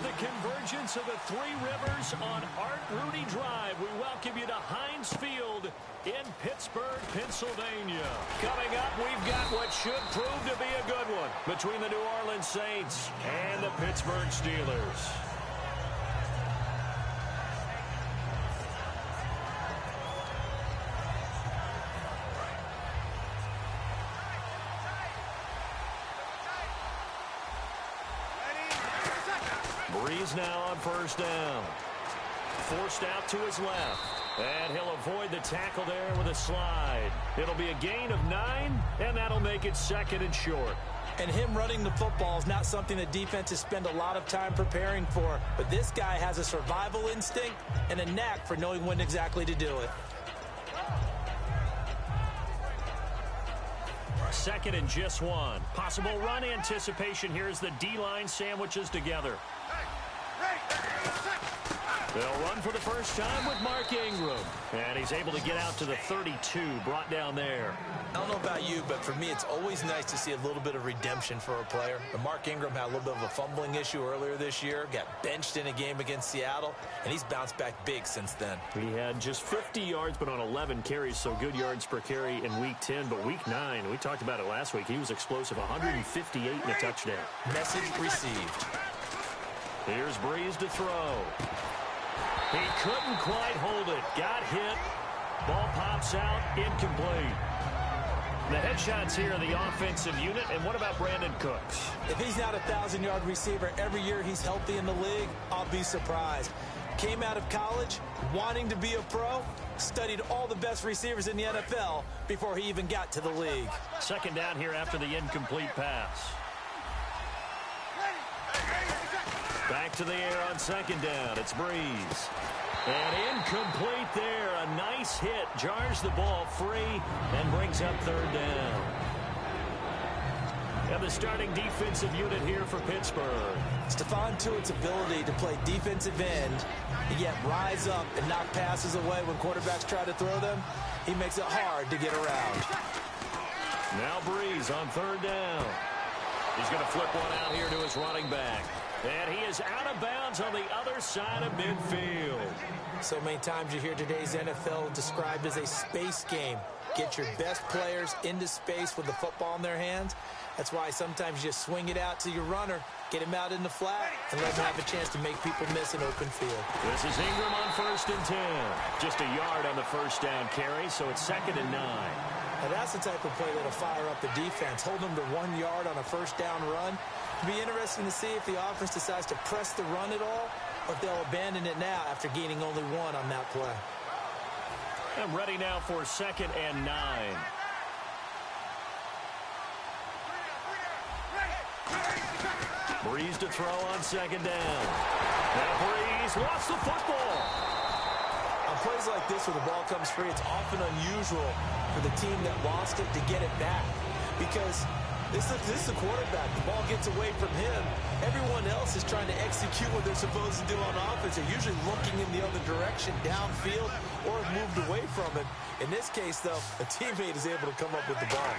The convergence of the Three Rivers on Art Rooney Drive. We welcome you to Heinz Field in Pittsburgh, Pennsylvania. Coming up, we've got what should prove to be a good one between the New Orleans Saints and the Pittsburgh Steelers. Breeze now on first down. Forced out to his left. And he'll avoid the tackle there with a slide. It'll be a gain of 9, and that'll make it 2nd and short. And him running the football is not something that defenses spend a lot of time preparing for. But this guy has a survival instinct and a knack for knowing when exactly to do it. 2nd and just 1. Possible run anticipation here as the D-line sandwiches together. They'll run for the first time with Mark Ingram. And he's able to get out to the 32, brought down there. I don't know about you, but for me, it's always nice to see a little bit of redemption for a player. But Mark Ingram had a little bit of a fumbling issue earlier this year, got benched in a game against Seattle, and he's bounced back big since then. He had just 50 yards, but on 11 carries, so good yards per carry in Week 10. But Week 9, we talked about it last week, he was explosive, 158 and a touchdown. Message received. Here's Breeze to throw. He couldn't quite hold it. Got hit. Ball pops out. Incomplete. The headshots here are the offensive unit. And what about Brandon Cooks? If he's not a 1,000-yard receiver every year he's healthy in the league, I'll be surprised. Came out of college wanting to be a pro, studied all the best receivers in the NFL before he even got to the league. 2nd down here after the incomplete pass. Back to the air on 2nd down. It's Breeze. And incomplete there. A nice hit. Jars the ball free and brings up 3rd down. And the starting defensive unit here for Pittsburgh. Stephon Tuitt's ability to play defensive end and yet rise up and knock passes away when quarterbacks try to throw them, he makes it hard to get around. Now Breeze on 3rd down. He's going to flip one out here to his running back. And he is out of bounds on the other side of midfield. So many times you hear today's NFL described as a space game. Get your best players into space with the football in their hands. That's why sometimes you swing it out to your runner, get him out in the flat, and let him have a chance to make people miss an open field. This is Ingram on 1st and 10. Just a yard on the first down carry, so it's 2nd and 9. Now that's the type of play that'll fire up the defense. Hold them to 1 yard on a first down run. It'll be interesting to see if the offense decides to press the run at all, or if they'll abandon it now after gaining only 1 on that play. I'm ready now for 2nd and 9. Breeze to throw on 2nd down. Now Breeze lost the football. On plays like this where the ball comes free, it's often unusual for the team that lost it to get it back. Because this is a quarterback. The ball gets away from him. Everyone else is trying to execute what they're supposed to do on offense. They're usually looking in the other direction, downfield, or have moved away from it. In this case, though, a teammate is able to come up with the ball.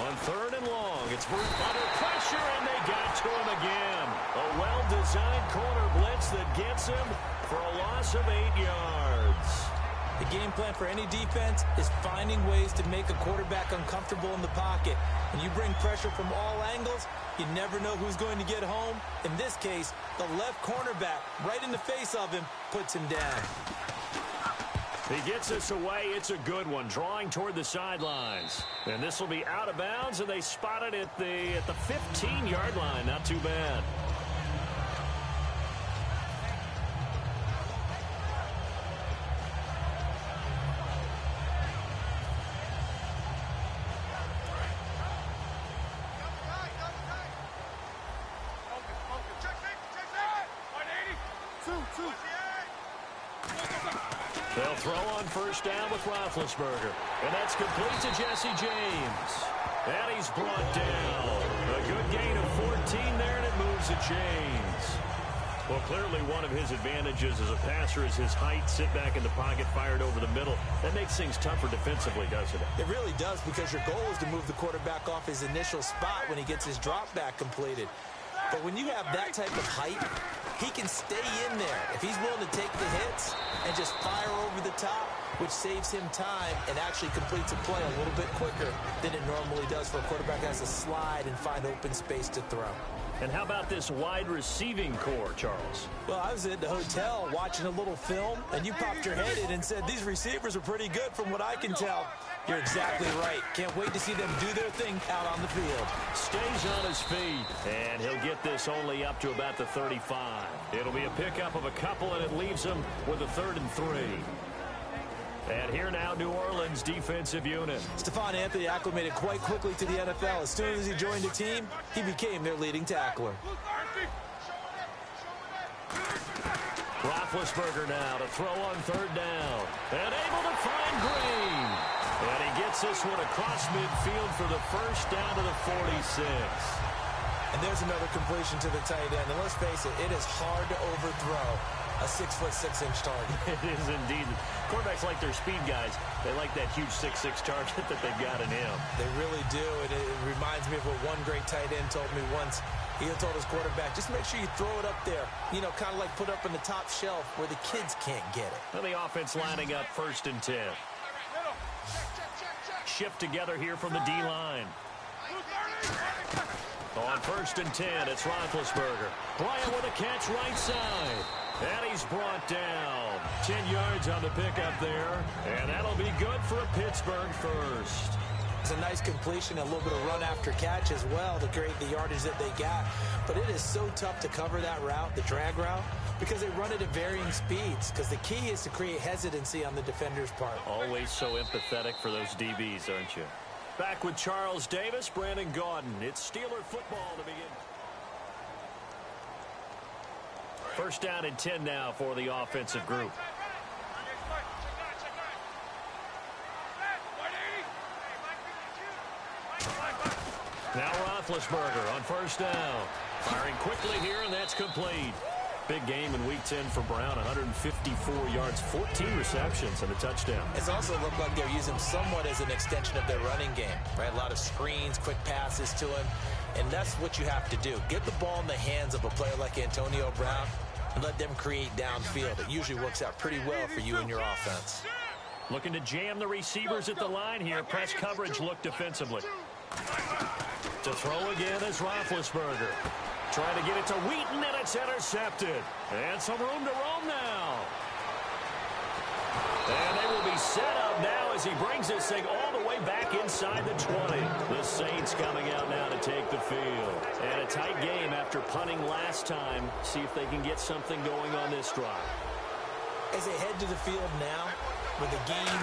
On 3rd and long, it's under pressure, and they got to him again. A well-designed corner blitz that gets him for a loss of 8 yards. The game plan for any defense is finding ways to make a quarterback uncomfortable in the pocket. When you bring pressure from all angles, you never know who's going to get home. In this case, the left cornerback, right in the face of him, puts him down. He gets us away. It's a good one, drawing toward the sidelines. And this will be out of bounds, and they spot it at the 15-yard line. Not too bad. They'll throw on first down with Roethlisberger. And that's complete to Jesse James. And he's brought down. A good gain of 14 there, and it moves to James. Well, clearly one of his advantages as a passer is his height. Sit back in the pocket, fired over the middle. That makes things tougher defensively, doesn't it? It really does, because your goal is to move the quarterback off his initial spot when he gets his drop back completed. But when you have that type of height, he can stay in there if he's willing to take the hits and just fire over the top, which saves him time and actually completes a play a little bit quicker than it normally does for a quarterback that has to slide and find open space to throw. And how about this wide receiving core, Charles? Well, I was at the hotel watching a little film, and you popped your head in and said, these receivers are pretty good from what I can tell. You're exactly right. Can't wait to see them do their thing out on the field. Stays on his feet, and he'll get this only up to about the 35. It'll be a pickup of a couple, and it leaves him with a 3rd and 3. And here now, New Orleans defensive unit. Stephon Anthony acclimated quite quickly to the NFL. As soon as he joined the team, he became their leading tackler. Roethlisberger now to throw on 3rd down. And able to find Green. And he gets this one across midfield for the 1st down to the 46. And there's another completion to the tight end. And let's face it, it is hard to overthrow a 6'6" target. It is indeed. Quarterbacks like their speed guys. They like that huge 6'6" target that they've got in him. They really do. And it reminds me of what one great tight end told me once. He told his quarterback, just make sure you throw it up there. You know, kind of like put up in the top shelf where the kids can't get it. Well, the offense lining up 1st and 10. Shift together here from the D-line. On 1st and 10, it's Roethlisberger. Bryant with a catch right side. And he's brought down. 10 yards on the pickup there. And that'll be good for a Pittsburgh 1st. It's a nice completion, a little bit of run after catch as well to create the yardage that they got. But it is so tough to cover that route, the drag route, because they run it at varying speeds. Because the key is to create hesitancy on the defender's part. Always so empathetic for those DBs, aren't you? Back with Charles Davis, Brandon Gaudin. It's Steeler football to begin. 1st down and 10 now for the offensive group. Now Roethlisberger on 1st down. Firing quickly here, and that's complete. Big game in Week 10 for Brown. 154 yards, 14 receptions, and a touchdown. It's also looked like they're using him somewhat as an extension of their running game. Right? A lot of screens, quick passes to him. And that's what you have to do. Get the ball in the hands of a player like Antonio Brown and let them create downfield. It usually works out pretty well for you and your offense. Looking to jam the receivers at the line here. Press coverage look defensively. To throw again is Roethlisberger. Trying to get it to Wheaton, and it's intercepted. And some room to roam now. And they will be set up now as he brings this thing all the way back inside the 20. The Saints coming out now to take the field. And a tight game after punting last time. See if they can get something going on this drive. As they head to the field now, with the game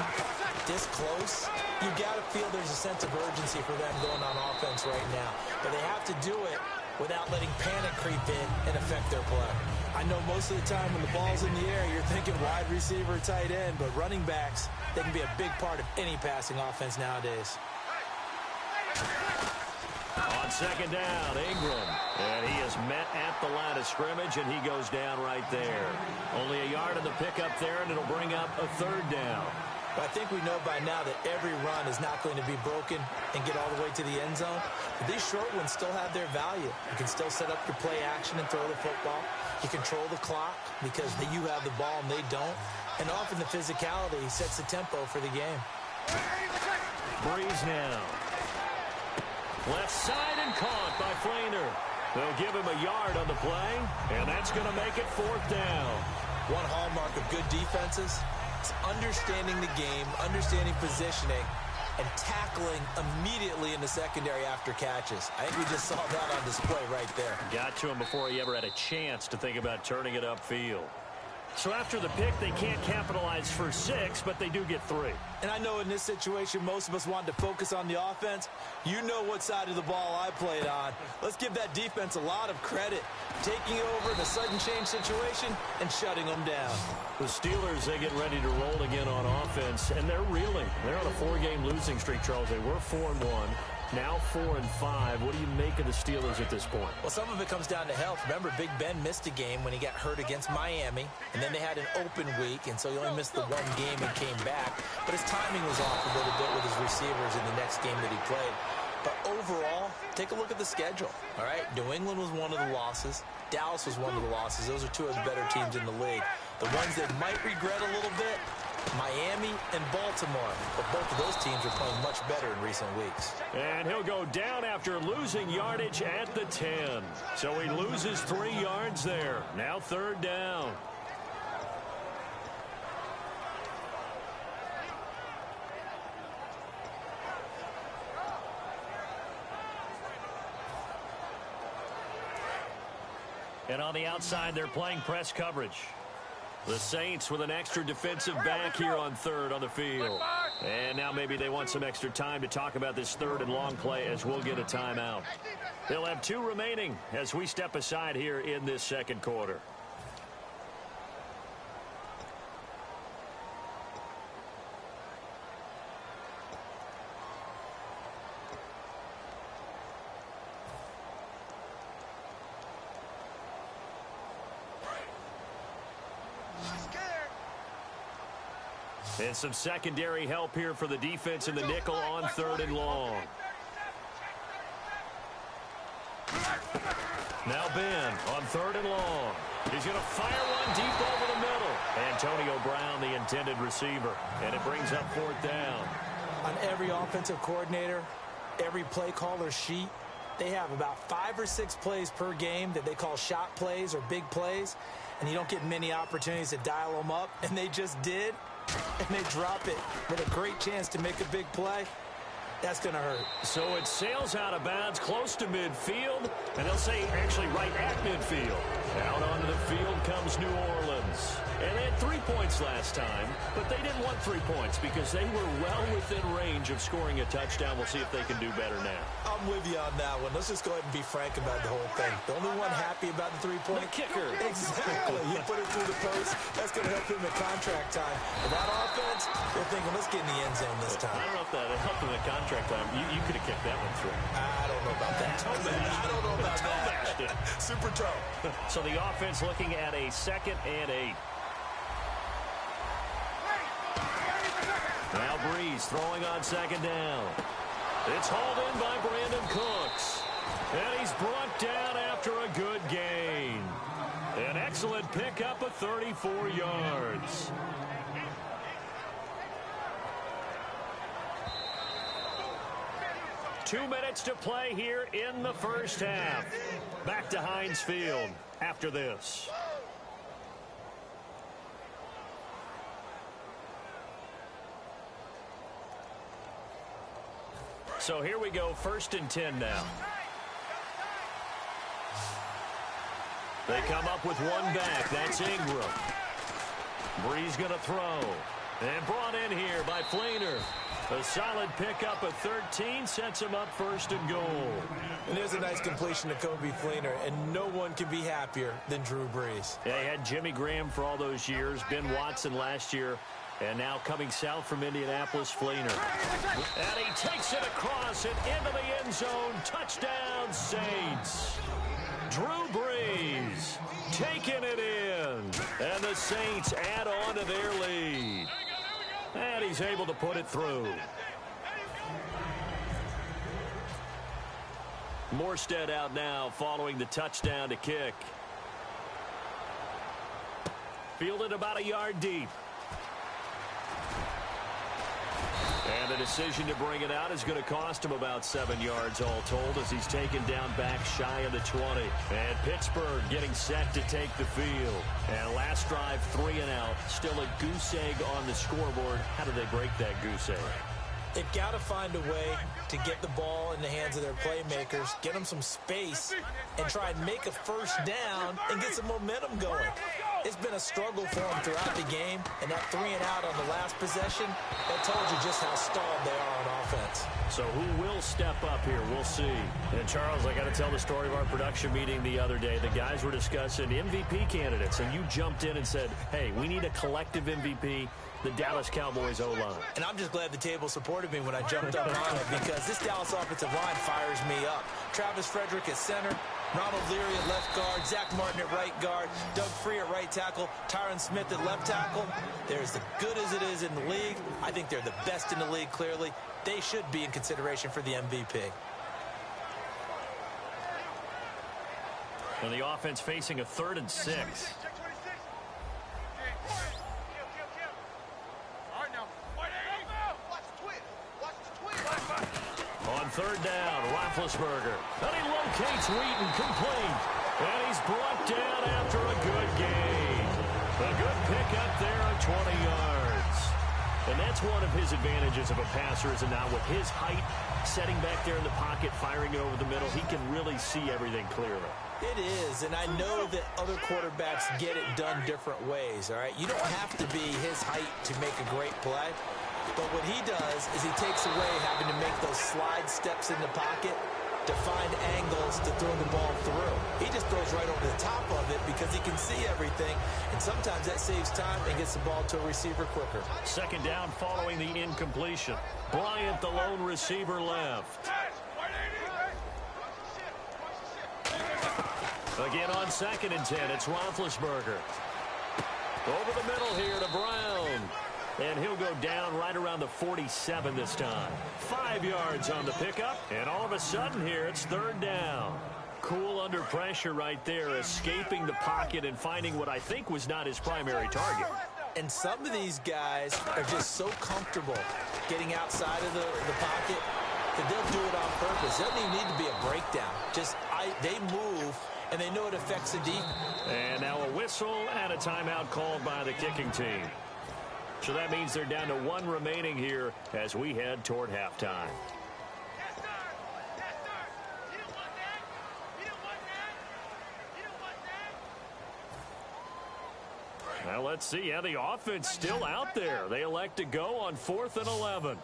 this close, you've got to feel there's a sense of urgency for them going on offense right now. But they have to do it without letting panic creep in and affect their play. I know most of the time when the ball's in the air, you're thinking wide receiver, tight end, but running backs, they can be a big part of any passing offense nowadays. On 2nd down, Ingram. And he is met at the line of scrimmage, and he goes down right there. Only a yard in the pickup there, and it'll bring up a 3rd down. But I think we know by now that every run is not going to be broken and get all the way to the end zone. But these short ones still have their value. You can still set up your play action and throw the football. You control the clock because you have the ball and they don't. And often the physicality sets the tempo for the game. Breeze now. Left side and caught by Flainer. They'll give him a yard on the play, and that's going to make it 4th down. One hallmark of good defenses is understanding the game, understanding positioning, and tackling immediately in the secondary after catches. I think we just saw that on display right there. Got to him before he ever had a chance to think about turning it upfield. So after the pick, they can't capitalize for 6, but they do get 3. And I know in this situation, most of us wanted to focus on the offense. You know what side of the ball I played on. Let's give that defense a lot of credit. Taking over in a sudden change situation and shutting them down. The Steelers, they get ready to roll again on offense, and they're reeling. They're on a 4-game losing streak, Charles. They were 4-1. Now 4-5. What do you make of the Steelers at this point? Well, some of it comes down to health. Remember, Big Ben missed a game when he got hurt against Miami, and then they had an open week, and so he only missed the 1 game and came back. But his timing was off a little bit with his receivers in the next game that he played. But overall, take a look at the schedule, all right? New England was one of the losses. Dallas was one of the losses. Those are two of the better teams in the league. The ones that might regret a little bit, Miami and Baltimore. But both of those teams are playing much better in recent weeks. And he'll go down after losing yardage at the 10. So he loses 3 yards there. Now 3rd down. And on the outside, they're playing press coverage. The Saints with an extra defensive back here on 3rd on the field. And now maybe they want some extra time to talk about this 3rd and long play as we'll get a timeout. They'll have 2 remaining as we step aside here in this 2nd quarter. And some secondary help here for the defense in the nickel on 3rd and long. Now Ben on 3rd and long. He's going to fire one deep over the middle. Antonio Brown, the intended receiver. And it brings up 4th down. On every offensive coordinator, every play caller sheet, they have about 5 or 6 plays per game that they call shot plays or big plays. And you don't get many opportunities to dial them up. And they just did. And they drop it with a great chance to make a big play. That's going to hurt. So it sails out of bounds close to midfield, and they'll say actually right at midfield. Out onto the field comes New Orleans. And they had 3 points last time, but they didn't want 3 points because they were well within range of scoring a touchdown. We'll see if they can do better now. I'm with you on that one. Let's just go ahead and be frank about the whole thing. The only one happy about the 3-point? The kicker. Exactly. You put it through the post. That's going to help him in contract time. With that offense, they're thinking, let's get in the end zone this time. I don't know if that helped him in contract time. You could have kicked that one through. I don't know about that. I don't know about that. Super toe. So the offense looking at a 2nd and 8. Now Breeze throwing on 2nd down. It's hauled in by Brandon Cooks. And he's brought down after a good gain. An excellent pickup of 34 yards. Two minutes to play here in the first half. Back to Heinz Field after this. So here we go, 1st and 10 now. They come up with one back. That's Ingram. Breeze going to throw. And brought in here by Fleener. A solid pickup of 13 sets him up 1st and goal. And there's a nice completion to Kobe Fleener, and no one can be happier than Drew Brees. Yeah, he had Jimmy Graham for all those years, Ben Watson last year, and now coming south from Indianapolis, Fleener. And he takes it across and into the end zone. Touchdown, Saints. Drew Brees taking it in. And the Saints add on to their lead. And he's able to put it through. Morstead out now following the touchdown to kick. Fielded about a yard deep. And the decision to bring it out is going to cost him about 7 yards all told as he's taken down back shy of the 20. And Pittsburgh getting set to take the field. And last drive, 3 and out. Still a goose egg on the scoreboard. How do they break that goose egg? They've got to find a way to get the ball in the hands of their playmakers, get them some space, and try and make a first down and get some momentum going. It's been a struggle for them throughout the game, and that 3 and out on the last possession, that told you just how stalled they are on offense. So who will step up here? We'll see. And Charles, I got to tell the story of our production meeting the other day. The guys were discussing MVP candidates, and you jumped in and said, hey, we need a collective MVP. The Dallas Cowboys O-line. And I'm just glad the table supported me when I jumped up on it because this Dallas offensive line fires me up. Travis Frederick at center, Ronald Leary at left guard, Zach Martin at right guard, Doug Free at right tackle, Tyron Smith at left tackle. They're as good as it is in the league. I think they're the best in the league, clearly. They should be in consideration for the MVP. And the offense facing a 3rd and 6. On 3rd down, Roethlisberger. And he locates Wheaton, complete. And he's brought down after a good gain. A good pickup there of 20 yards. And that's one of his advantages of a passer, is now with his height, setting back there in the pocket, firing it over the middle, he can really see everything clearly. It is, and I know that other quarterbacks get it done different ways, all right? You don't have to be his height to make a great play. But what he does is he takes away having to make those slide steps in the pocket to find angles to throw the ball through. He just throws right over the top of it because he can see everything, and sometimes that saves time and gets the ball to a receiver quicker. 2nd down following the incompletion. Bryant, the lone receiver, left. Again on 2nd and 10, it's Roethlisberger. Over the middle here to Brown. And he'll go down right around the 47 this time. 5 yards on the pickup, and all of a sudden here, it's 3rd down. Cool under pressure right there, escaping the pocket and finding what I think was not his primary target. And some of these guys are just so comfortable getting outside of the pocket that they'll do it on purpose. There doesn't even need to be a breakdown. They move, and they know it affects the defense. And now a whistle and a timeout called by the kicking team. So that means they're down to 1 remaining here as we head toward halftime. Now let's see. Yeah, the offense still out there. They elect to go on 4th and 11.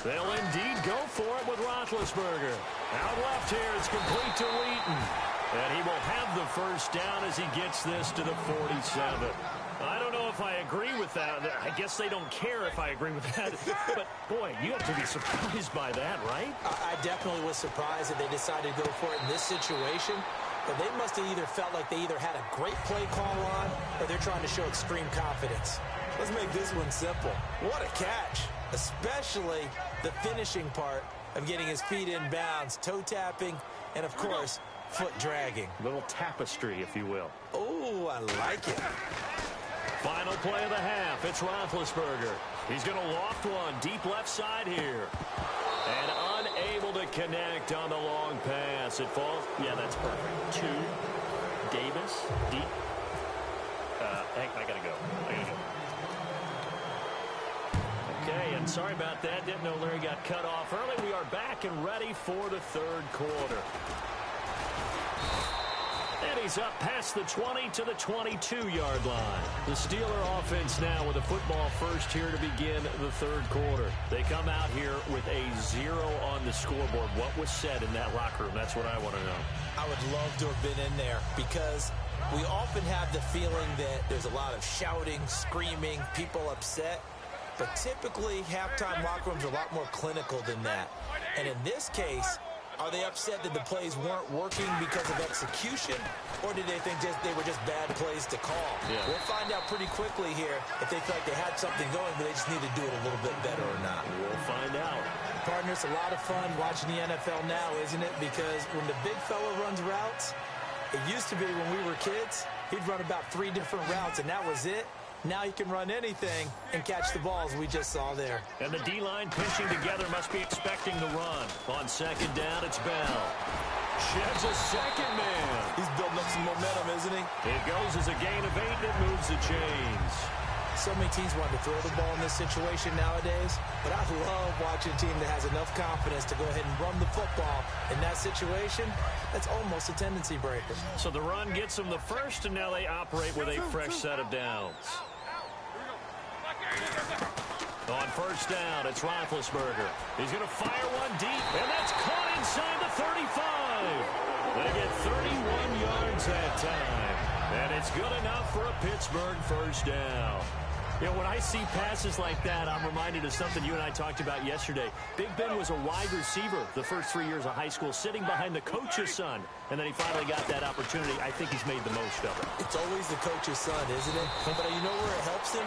They'll indeed go for it with Roethlisberger. Out left here, it's complete to Wheaton. And he will have the 1st down as he gets this to the 47. I don't know if I agree with that. I guess they don't care if I agree with that. But, boy, you have to be surprised by that, right? I definitely was surprised that they decided to go for it in this situation. But they must have either felt like they either had a great play call on or they're trying to show extreme confidence. Let's make this one simple. What a catch, especially the finishing part of getting his feet in bounds, toe tapping, and, of course, foot dragging. Little tapestry, if you will. Oh, I like it. Final play of the half. It's Roethlisberger. He's going to loft one deep left side here. And unable to connect on the long pass. It falls. Yeah, that's perfect. 2. Davis. Deep. I got to go. Okay, and sorry about that. Didn't know Larry got cut off early. We are back and ready for the 3rd quarter. And he's up past the 20 to the 22-yard line. The Steeler offense now with a football first here to begin the 3rd quarter. They come out here with a 0 on the scoreboard. What was said in that locker room? That's what I want to know. I would love to have been in there because we often have the feeling that there's a lot of shouting, screaming, people upset. But typically, halftime locker rooms are a lot more clinical than that. And in this case, are they upset that the plays weren't working because of execution, or did they think they were just bad plays to call? Yeah. We'll find out pretty quickly here if they feel like they had something going, but they just need to do it a little bit better or not. We'll find out. Partner, it's a lot of fun watching the NFL now, isn't it? Because when the big fella runs routes, it used to be when we were kids, he'd run about 3 different routes, and that was it. Now he can run anything and catch the balls we just saw there. And the D-line pinching together must be expecting the run. On 2nd down, it's Bell. Sheds a 2nd man. He's building up some momentum, isn't he? It goes as a gain of 8, and it moves the chains. So many teams want to throw the ball in this situation nowadays, but I love watching a team that has enough confidence to go ahead and run the football in that situation. That's almost a tendency breaker. So the run gets them the 1st, and now they operate with a fresh set of downs. On 1st down, it's Roethlisberger. He's going to fire one deep, and that's caught inside the 35. They get 31 yards that time, and it's good enough for a Pittsburgh 1st down. You know, when I see passes like that, I'm reminded of something you and I talked about yesterday. Big Ben was a wide receiver the first 3 years of high school, sitting behind the coach's son. And then he finally got that opportunity. I think he's made the most of it. It's always the coach's son, isn't it? But you know where it helps him?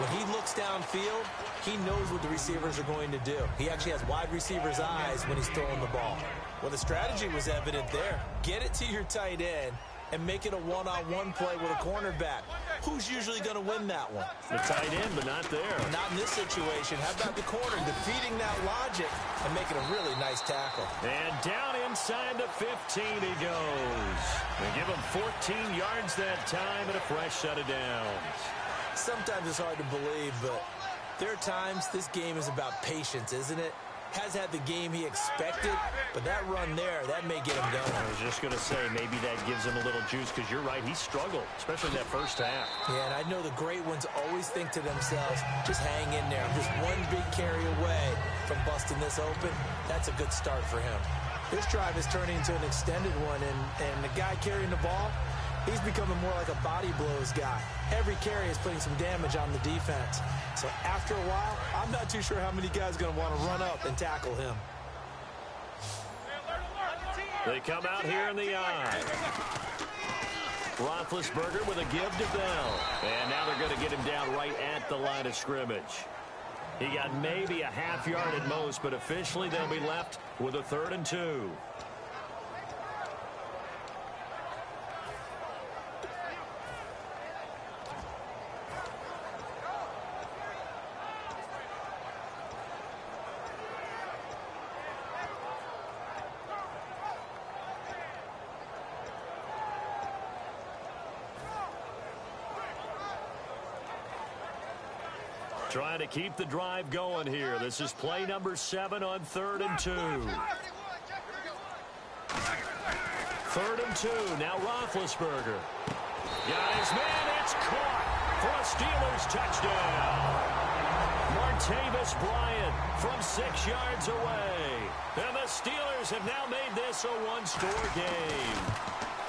When he looks downfield, he knows what the receivers are going to do. He actually has wide receivers' eyes when he's throwing the ball. Well, the strategy was evident there. Get it to your tight end and make it a one-on-one play with a cornerback. Who's usually going to win that one? The tight end, but not there. Not in this situation. How about the corner defeating that logic and making a really nice tackle? And down inside the 15 he goes. They give him 14 yards that time and a fresh set of downs. Sometimes it's hard to believe, but there are times this game is about patience, isn't it? Has had the game he expected, but that run there, that may get him going. I was just going to say, maybe that gives him a little juice, because you're right, he struggled, especially in that first half. Yeah, and I know the great ones always think to themselves, just hang in there. Just one big carry away from busting this open. That's a good start for him. This drive is turning into an extended one, and the guy carrying the ball, he's becoming more like a body blows guy. Every carry is putting some damage on the defense. So after a while, I'm not too sure how many guys are going to want to run up and tackle him. They come out here in the eye. Roethlisberger with a give to Bell. And now they're going to get him down right at the line of scrimmage. He got maybe a half yard at most, but officially they'll be left with a 3rd and 2. Trying to keep the drive going here. This is play number 7 on 3rd and 2. 3rd and 2. Now Roethlisberger. Got his man. It's caught for a Steelers touchdown. Martavis Bryant from 6 yards away. And the Steelers have now made this a one-score game.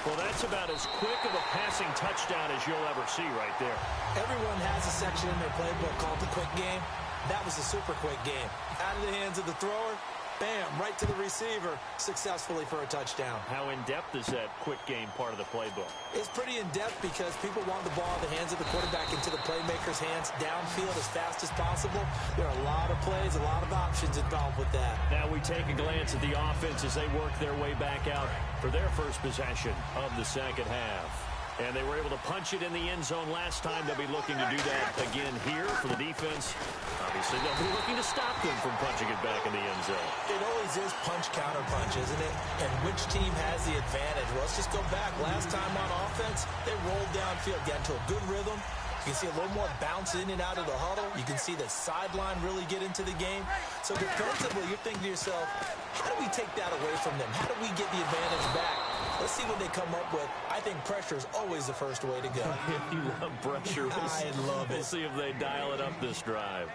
Well, that's about as quick of a passing touchdown as you'll ever see right there. Everyone has a section in their playbook called the quick game. That was a super quick game. Out of the hands of the thrower, bam, right to the receiver, successfully for a touchdown. How in-depth is that quick game part of the playbook? It's pretty in-depth because people want the ball in the hands of the quarterback into the playmaker's hands downfield as fast as possible. There are a lot of plays, a lot of options involved with that. Now we take a glance at the offense as they work their way back out for their first possession of the second half. And they were able to punch it in the end zone last time. They'll be looking to do that again here for the defense. Obviously, they'll be looking to stop them from punching it back in the end zone. It always is punch-counter-punch, isn't it? And which team has the advantage? Well, let's just go back. Last time on offense, they rolled downfield, got into a good rhythm. You can see a little more bounce in and out of the huddle. You can see the sideline really get into the game. So defensively, you're thinking to yourself, how do we take that away from them? How do we get the advantage back? Let's see what they come up with. I think pressure is always the first way to go. You love pressure. I love it. We'll see if they dial it up this drive.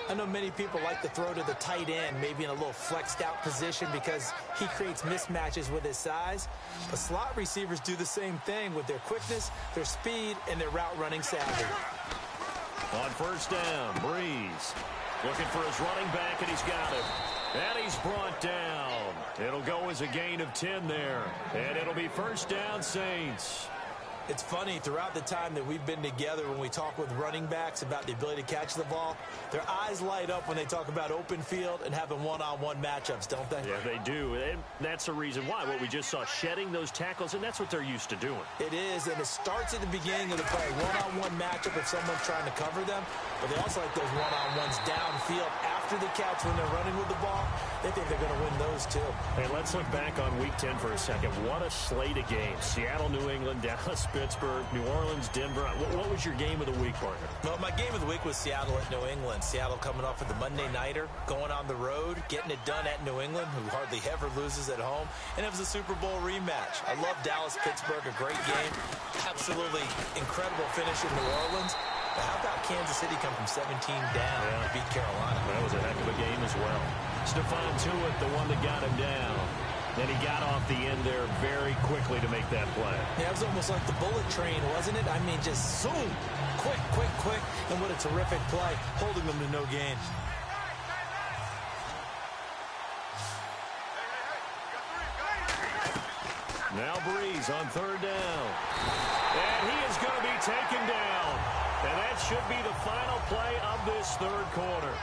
I know many people like to throw to the tight end, maybe in a little flexed out position because he creates mismatches with his size. But slot receivers do the same thing with their quickness, their speed, and their route running savvy. On first down, Breeze looking for his running back, and he's got him. And he's brought down. It'll go as a gain of 10 there. And it'll be first down, Saints. It's funny, throughout the time that we've been together, when we talk with running backs about the ability to catch the ball, their eyes light up when they talk about open field and having one-on-one matchups, don't they? Yeah, they do. And that's the reason why. What we just saw, shedding those tackles, and that's what they're used to doing. It is, and it starts at the beginning of the play. One-on-one matchup if someone's trying to cover them, but they also like those one-on-ones downfield after the catch when they're running with the ball. They think they're going to win those, too. Hey, let's look back on Week 10 for a second. What a slate of games. Seattle, New England, Dallas, Pittsburgh, New Orleans, Denver. What was your game of the week, partner? Well, my game of the week was Seattle at New England. Seattle coming off of the Monday Nighter, going on the road, getting it done at New England, who hardly ever loses at home. And it was a Super Bowl rematch. I love Dallas-Pittsburgh, a great game. Absolutely incredible finish in New Orleans. But how about Kansas City come from 17 down to beat Carolina? That was a heck of a game as well. Stephon Tuitt, the one that got him down. And he got off the end there very quickly to make that play. Yeah, it was almost like the bullet train, wasn't it? I mean, just zoom. Quick, quick, quick. And what a terrific play, holding them to no gain. Now Breeze on third down. And he is going to be taken down. And that should be the final play of this third quarter.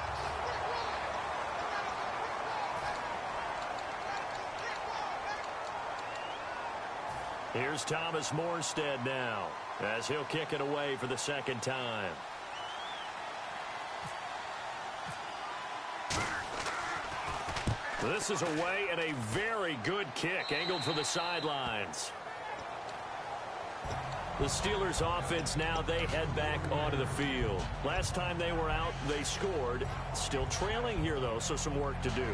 Here's Thomas Morstead now as he'll kick it away for the second time. This is away and a very good kick angled for the sidelines. The Steelers offense now, they head back onto the field. Last time they were out, they scored. Still trailing here, though, so some work to do.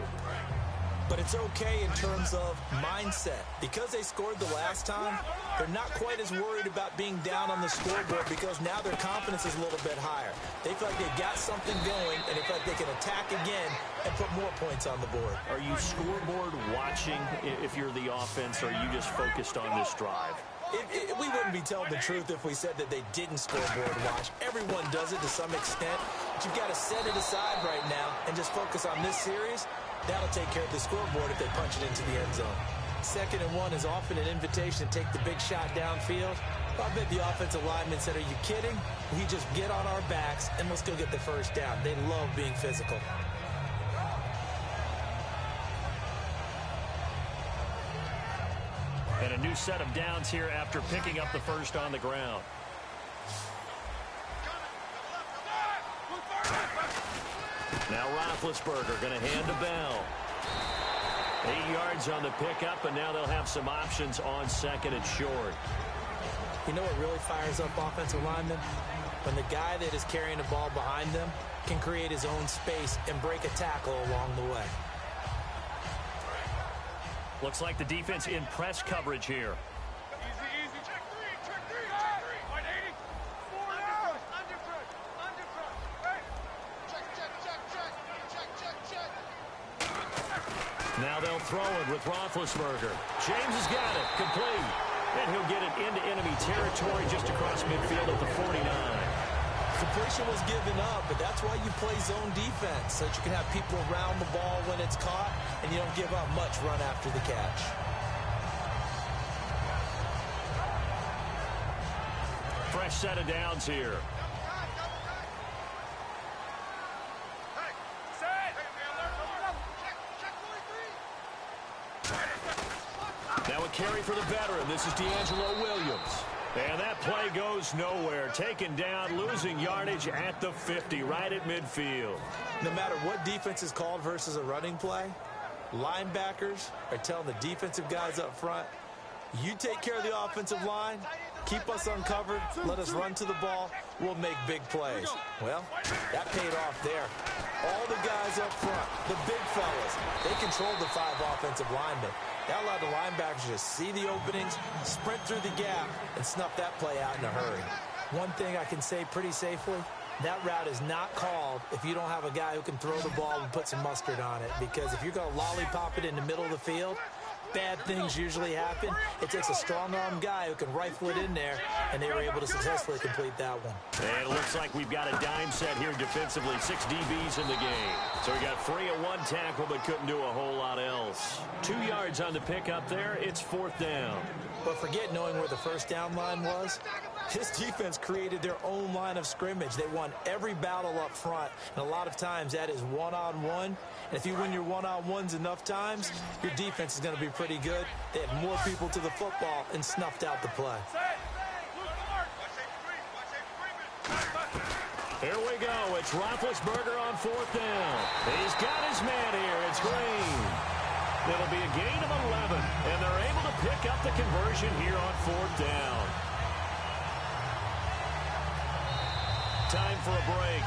But it's okay in terms of mindset. Because they scored the last time, they're not quite as worried about being down on the scoreboard because now their confidence is a little bit higher. They feel like they've got something going, and they feel like they can attack again and put more points on the board. Are you scoreboard watching if you're the offense, or are you just focused on this drive? We wouldn't be telling the truth if we said that they didn't scoreboard watch. Everyone does it to some extent, but you've got to set it aside right now and just focus on this series. That'll take care of the scoreboard if they punch it into the end zone. 2nd and 1 is often an invitation to take the big shot downfield. I bet the offensive lineman said, are you kidding? We just get on our backs and let's go get the first down. They love being physical. And a new set of downs here after picking up the first on the ground. Now Roethlisberger going to hand to Bell. 8 yards on the pickup, and now they'll have some options on 2nd and short. You know what really fires up offensive linemen? When the guy that is carrying the ball behind them can create his own space and break a tackle along the way. Looks like the defense in press coverage here. Easy. Check three. 180. 4 down. Under front. Hey. Check. Now they'll throw it with Roethlisberger. James has got it. Complete. And he'll get it into enemy territory just across midfield at the 49. Completion was given up, but that's why you play zone defense, so that you can have people around the ball when it's caught, and you don't give up much run after the catch. Fresh set of downs here. Now a carry for the veteran. This is D'Angelo Williams. And that play goes nowhere. Taken down, losing yardage at the 50, right at midfield. No matter what defense is called versus a running play, linebackers are telling the defensive guys up front, you take care of the offensive line, keep us uncovered, let us run to the ball, we'll make big plays. Well, that paid off there. All the guys up front, the big fellas, they controlled the 5 offensive linemen. That allowed the linebackers to see the openings, sprint through the gap, and snuff that play out in a hurry. One thing I can say pretty safely, that route is not called if you don't have a guy who can throw the ball and put some mustard on it. Because if you're going to lollipop it in the middle of the field, bad things usually happen. It takes a strong-arm guy who can rifle it in there, and they were able to successfully complete that one. And it looks like we've got a dime set here defensively. 6 DBs in the game. So we got 3 on 1 tackle, but couldn't do a whole lot else. 2 yards on the pickup there. It's 4th down. But forget knowing where the first down line was. This defense created their own line of scrimmage. They won every battle up front, and a lot of times that is one-on-one. And if you win your one-on-ones enough times, your defense is going to be pretty good. They had more people to the football and snuffed out the play. Here we go. It's Roethlisberger on 4th down. He's got his man here. It's Green. It'll be a gain of 11, and they're able to pick up the conversion here on 4th down. Time for a break.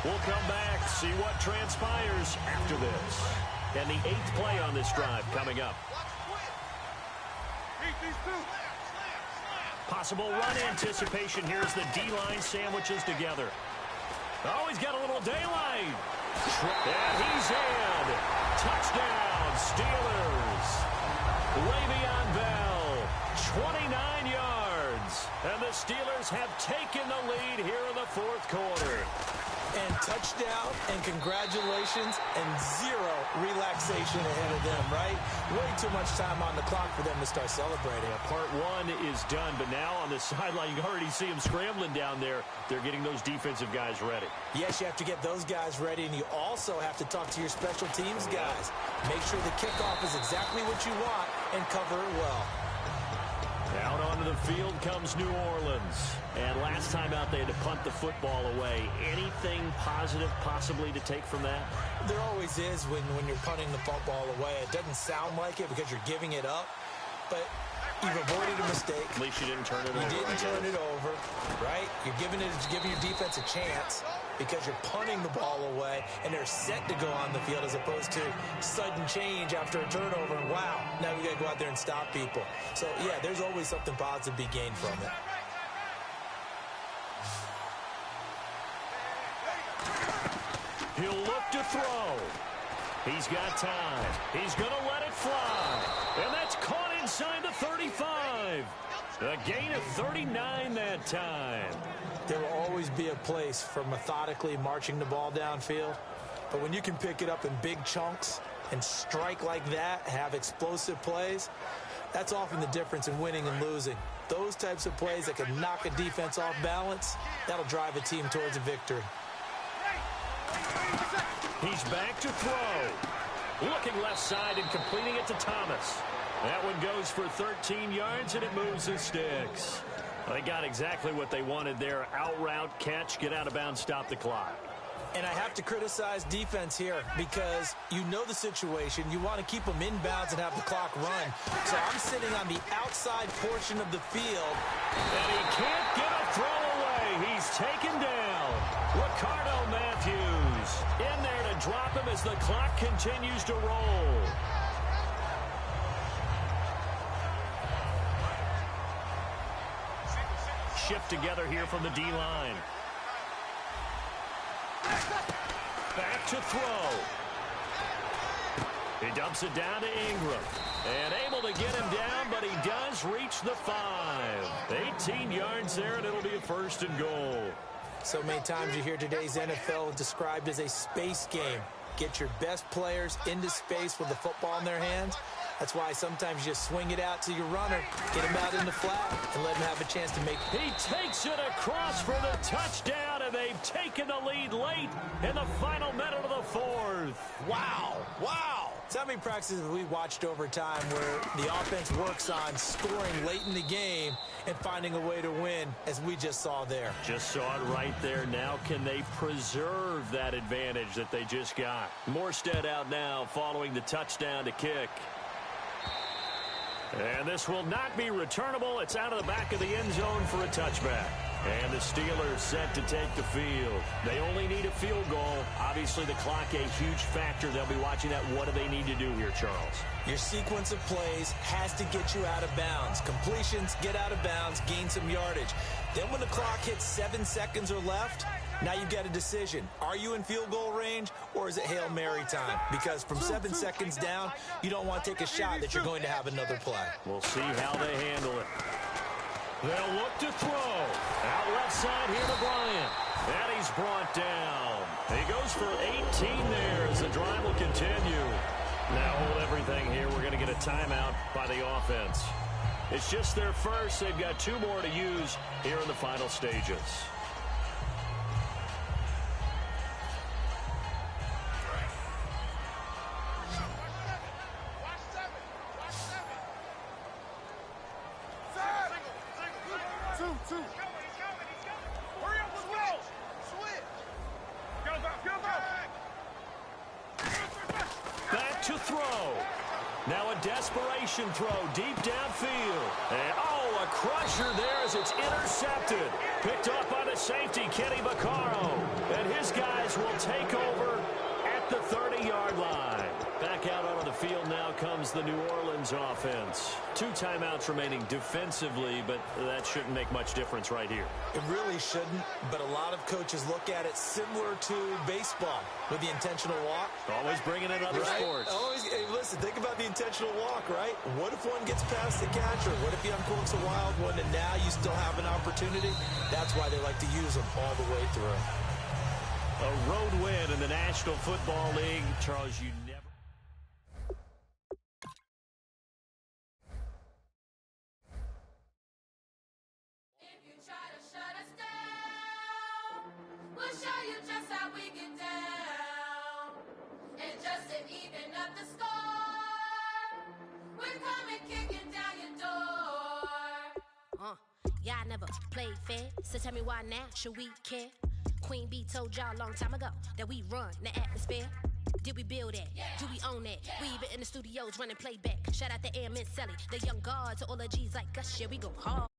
We'll come back, see what transpires after this. And the 8th play on this drive coming up. Possible run anticipation. Here's the D-line sandwiches together. Oh, he's got a little daylight. And he's in. Touchdown, Steelers. Le'Veon Bell, 29 yards. And the Steelers have taken the lead here in the fourth quarter. And touchdown, and congratulations, and zero relaxation ahead of them, right? Way too much time on the clock for them to start celebrating. Yeah, part one is done, but now on the sideline, you already see them scrambling down there. They're getting those defensive guys ready. Yes, you have to get those guys ready, and you also have to talk to your special teams guys. Make sure the kickoff is exactly what you want and cover it well. Out onto the field comes New Orleans. And last time out, they had to punt the football away. Anything positive possibly to take from that? There always is when you're punting the football away. It doesn't sound like it because you're giving it up, but you've avoided a mistake. At least you didn't turn it over. You didn't turn it over, right? You're giving your defense a chance because you're punting the ball away, and they're set to go on the field as opposed to sudden change after a turnover. And wow, now we got to go out there and stop people. So, yeah, there's always something positive to be gained from it. He'll look to throw. He's got time. He's going to let it fly. And that's caught inside the 35. A gain of 39 that time. There will always be a place for methodically marching the ball downfield. But when you can pick it up in big chunks and strike like that, have explosive plays, that's often the difference in winning and losing. Those types of plays that can knock a defense off balance, that'll drive a team towards a victory. He's back to throw. Looking left side and completing it to Thomas. That one goes for 13 yards, and it moves the sticks. They got exactly what they wanted there. Out route, catch, get out of bounds, stop the clock. And I have to criticize defense here because you know the situation. You want to keep them inbounds and have the clock run. So I'm sitting on the outside portion of the field. And he can't get a throw away. He's taken down. Ricardo Matthews in there to drop him as the clock continues to roll. Shift together here from the D-line. Back to throw. He dumps it down to Ingram. And able to get him down, but he does reach the 5. 18 yards there, and it'll be a first and goal. So many times you hear today's NFL described as a space game. Get your best players into space with the football in their hands. That's why sometimes you just swing it out to your runner, get him out in the flat, and let him have a chance to make it. He takes it across for the touchdown, and they've taken the lead late in the final minute of the fourth. Wow, wow. So many practices we watched over time where the offense works on scoring late in the game and finding a way to win, as we just saw there. Just saw it right there. Now can they preserve that advantage that they just got? Morstead out now following the touchdown to kick. And this will not be returnable. It's out of the back of the end zone for a touchback. And the Steelers set to take the field. They only need a field goal. Obviously, the clock a huge factor. They'll be watching that. What do they need to do here, Charles? Your sequence of plays has to get you out of bounds. Completions, get out of bounds, gain some yardage. Then when the clock hits 7 seconds or left, now you've got a decision. Are you in field goal range, or is it Hail Mary time? Because from 7 seconds down, you don't want to take a shot that you're going to have another play. We'll see how they handle it. They'll look to throw. Out left side here to Bryant. And he's brought down. He goes for 18 there as the drive will continue. Now hold everything here. We're going to get a timeout by the offense. It's just their first. They've got 2 more to use here in the final stages. Back to throw. Now a desperation throw deep downfield. And oh, a crusher there as it's intercepted. Picked up by the safety, Kenny Vaccaro. And his guys will take over at the 30-yard line. Back out onto the field now comes the New Orleans offense. 2 timeouts remaining defensively, but that shouldn't make much difference right here. It really shouldn't, but a lot of coaches look at it similar to baseball with the intentional walk. Always bringing in other sports. Always, hey, listen, think about the intentional walk, right? What if one gets past the catcher? What if he uncorks a wild one and now you still have an opportunity? That's why they like to use them all the way through. A road win in the National Football League. Charles, you never... If you try to shut us down, we'll show you just how we get down. And just to even up the score, we're coming kicking down your door. Y'all never played fair, so tell me why now should we care? Queen Bee told y'all a long time ago that we run the atmosphere. Did we build that? Yeah. Do we own that? Yeah. We even in the studios running playback. Shout out to Airman Sally, the young guards, all the G's like us. Yeah, we go hard.